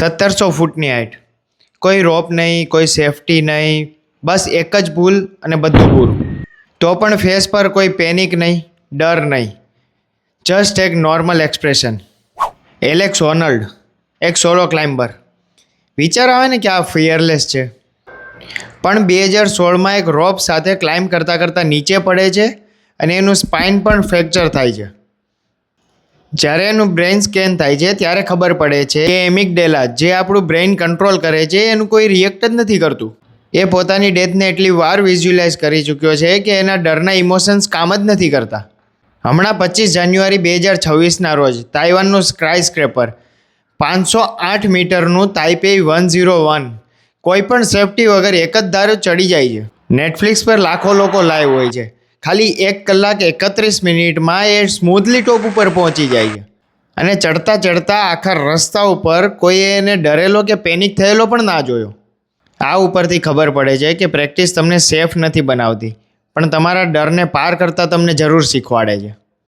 1700 ફૂટની હાઇટ, કોઈ રોપ નહીં, કોઈ સેફટી નહીં, બસ એક જ પુલ અને બધું પૂરું. તો પણ ફેસ પર કોઈ પેનિક નહીં, ડર નહીં, જસ્ટ એક નોર્મલ એક્સપ્રેશન. એલેક્સ હોનલ્ડ, એક સોલો ક્લાઇમ્બર. વિચાર આવે ને કે આ ફિયરલેસ છે, પણ 2016માં એક રોપ સાથે ક્લાઇમ્બ કરતાં કરતાં નીચે પડે છે અને એનું સ્પાઇન પણ ફ્રેક્ચર થાય છે. જ્યારે એનું બ્રેઇન સ્કેન થાય છે ત્યારે ખબર પડે છે કે એમિગડેલા, જે આપણું બ્રેઇન કંટ્રોલ કરે છે, એનું કોઈ રિએક્ટ જ નથી કરતું. એ પોતાની ડેથને એટલી વાર વિઝ્યુલાઇઝ કરી ચૂક્યો છે કે એના ડરના ઇમોશન્સ કામ જ નથી કરતા. હમણાં 25 જાન્યુઆરી 2026ના રોજ તાઇવાનનું સ્કાય સ્ક્રેપર 508 મીટરનું તાઇપેઈ 101 કોઈ પણ સેફટી વગર એક જ ધારો ચડી જાય છે. નેટફ્લિક્સ પર લાખો લોકો લાઈવ હોય છે. ખાલી 1 કલાક 31 મિનિટમાં એ સ્મૂથલી ટોપ ઉપર પહોંચી જાય છે. અને ચડતા ચડતા આખા રસ્તા ઉપર કોઈ એને ડરેલો કે પેનિક થયેલો પણ ના જોયો. આ ઉપરથી ખબર પડે છે કે પ્રેક્ટિસ તમને સેફ નથી બનાવતી, પણ તમારા ડરને પાર કરતાં તમને જરૂર શીખવાડે છે.